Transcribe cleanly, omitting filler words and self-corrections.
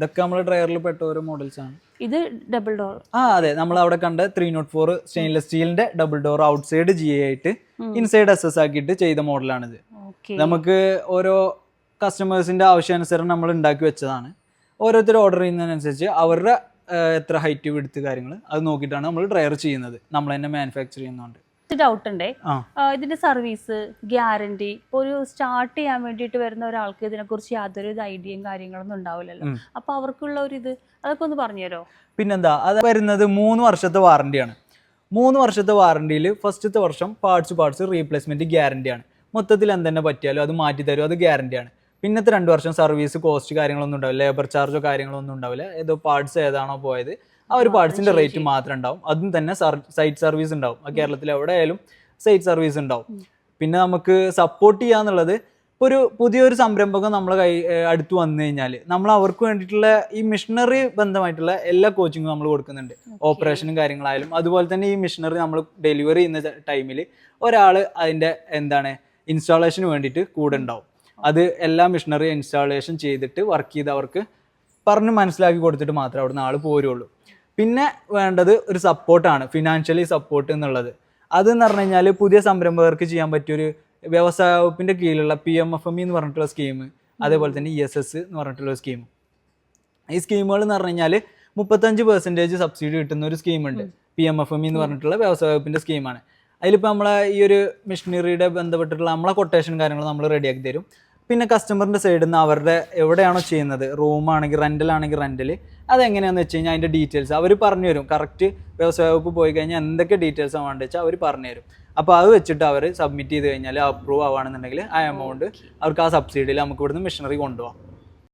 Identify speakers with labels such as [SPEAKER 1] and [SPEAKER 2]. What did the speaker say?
[SPEAKER 1] ഇതൊക്കെ നമ്മൾ ഡ്രയറിൽ പെട്ട ഓരോ മോഡൽസ് ആണ്.
[SPEAKER 2] ഇത് ഡബിൾ ഡോർ.
[SPEAKER 1] അതെ, നമ്മൾ അവിടെ കണ്ട 304 സ്റ്റെയിൻലെസ് സ്റ്റീലിന്റെ double door outside GA ആയിട്ട് ഇൻസൈഡ് SS ആക്കിയിട്ട് ചെയ്ത മോഡലാണിത്. നമുക്ക് ഓരോ കസ്റ്റമേഴ്സിന്റെ ആവശ്യാനുസരണം നമ്മൾ ഉണ്ടാക്കി വെച്ചതാണ്. ഓരോരുത്തർ ഓർഡർ ചെയ്യുന്നതിനനുസരിച്ച് അവരുടെ എത്ര ഹൈറ്റ് വിടുത്ത് കാര്യങ്ങൾ അത് നോക്കിയിട്ടാണ് നമ്മൾ ഡ്രയർ ചെയ്യുന്നത്. നമ്മൾ തന്നെ മാനുഫാക്ചർ ചെയ്യുന്നുണ്ട്.
[SPEAKER 2] ഡൗട്ട് ഉണ്ടേ, ഇതിന്റെ സർവീസ് ഗ്യാരണ്ടി ഒരു സ്റ്റാർട്ട് ചെയ്യാൻ വേണ്ടിയിട്ട് വരുന്ന ഒരാൾക്ക് ഇതിനെക്കുറിച്ച് യാതൊരു ഐഡിയയും കാര്യങ്ങളൊന്നും ഉണ്ടാവില്ലല്ലോ. അപ്പൊ അവർക്കുള്ള ഒരു ഇത് അതൊക്കെ ഒന്ന് പറഞ്ഞുതരോ?
[SPEAKER 1] പിന്നെന്താ, അത് വരുന്നത് 3 വർഷത്തെ വാറണ്ടിയാണ്. 3 വർഷത്തെ വാറണ്ടിയിൽ ഫസ്റ്റത്തെ വർഷം പാർട്സ് റീപ്ലേസ്മെന്റ് ഗ്യാരണ്ടിയാണ്. മൊത്തത്തിൽ എന്തെന്നെ പറ്റിയാലും അത് മാറ്റി തരും, അത് ഗ്യാരണ്ടിയാണ്. പിന്നത്തെ 2 വർഷം സർവീസ് കോസ്റ്റ് കാര്യങ്ങളൊന്നും ഉണ്ടാവില്ല, ലേബർ ചാർജോ കാര്യങ്ങളൊന്നും ഉണ്ടാവില്ല. ഏതോ പാർട്സ് ഏതാണോ പോയത് ആ ഒരു പാർട്സിന്റെ റേറ്റ് മാത്രം ഉണ്ടാവും. അതും തന്നെ സൈറ്റ് സർവീസ് ഉണ്ടാവും. കേരളത്തിൽ എവിടെയായാലും സൈറ്റ് സർവീസ് ഉണ്ടാവും. പിന്നെ നമുക്ക് സപ്പോർട്ട് ചെയ്യാന്നുള്ളത്, ഇപ്പോൾ ഒരു പുതിയൊരു സംരംഭകം നമ്മളെ അടുത്ത് വന്നു കഴിഞ്ഞാൽ നമ്മൾ അവർക്ക് വേണ്ടിയിട്ടുള്ള ഈ മിഷനറി ബന്ധമായിട്ടുള്ള എല്ലാ കോച്ചിങ്ങും നമ്മൾ കൊടുക്കുന്നുണ്ട്. ഓപ്പറേഷനും കാര്യങ്ങളായാലും അതുപോലെ തന്നെ ഈ മിഷനറി നമ്മൾ ഡെലിവറി ചെയ്യുന്ന ടൈമിൽ ഒരാൾ അതിൻ്റെ ഇൻസ്റ്റാളേഷന് വേണ്ടിയിട്ട് കൂടെ ഉണ്ടാവും. അത് എല്ലാ മിഷനറി ഇൻസ്റ്റാളേഷൻ ചെയ്തിട്ട് വർക്ക് ചെയ്തവർക്ക് പറഞ്ഞ് മനസ്സിലാക്കി കൊടുത്തിട്ട് മാത്രമേ അവിടെ നിന്ന് ആൾ പോരുള്ളൂ. പിന്നെ വേണ്ടത് ഒരു സപ്പോർട്ടാണ്, ഫിനാൻഷ്യലി സപ്പോർട്ട് എന്നുള്ളത്. അതെന്ന് പറഞ്ഞു കഴിഞ്ഞാൽ പുതിയ സംരംഭകർക്ക് ചെയ്യാൻ പറ്റിയൊരു വ്യവസായ വകുപ്പിൻ്റെ കീഴിലുള്ള PMFME എന്ന് പറഞ്ഞിട്ടുള്ള സ്കീം, അതേപോലെ തന്നെ ESS എന്ന് പറഞ്ഞിട്ടുള്ള സ്കീം. ഈ സ്കീമുകൾ എന്ന് പറഞ്ഞു കഴിഞ്ഞാൽ 35% സബ്സിഡി കിട്ടുന്ന ഒരു സ്കീമുണ്ട്. PMFME എന്ന് പറഞ്ഞിട്ടുള്ള വ്യവസായ വകുപ്പിൻ്റെ സ്കീമാണ്. അതിലിപ്പോൾ നമ്മളെ ഈ ഒരു മിഷനറിയുടെ ബന്ധപ്പെട്ടിട്ടുള്ള നമ്മളെ കൊട്ടേഷൻ കാര്യങ്ങൾ നമ്മൾ റെഡിയാക്കി തരും. പിന്നെ കസ്റ്റമറിൻ്റെ സൈഡിൽ നിന്ന് അവരുടെ എവിടെയാണോ ചെയ്യുന്നത്, റൂമാണെങ്കിൽ റെൻ്റൽ അതെങ്ങനെയാണെന്ന് വെച്ച് കഴിഞ്ഞാൽ അതിൻ്റെ ഡീറ്റെയിൽസ് അവർ പറഞ്ഞു തരും. കറക്റ്റ് വ്യവസായ വകുപ്പ് പോയി കഴിഞ്ഞാൽ എന്തൊക്കെ ഡീറ്റെയിൽസ് വേണ്ടത് വെച്ചാൽ അവർ പറഞ്ഞു തരും. അപ്പോൾ അത് വെച്ചിട്ട് അവർ സബ്മിറ്റ് ചെയ്ത് കഴിഞ്ഞാൽ അപ്രൂവ് ആവുകയാണെന്നുണ്ടെങ്കിൽ ആ എമൗണ്ട് അവർക്ക് ആ സബ്സിഡിയിൽ നമുക്ക് ഇവിടുന്ന് മിഷനറി കൊണ്ടുപോകാം.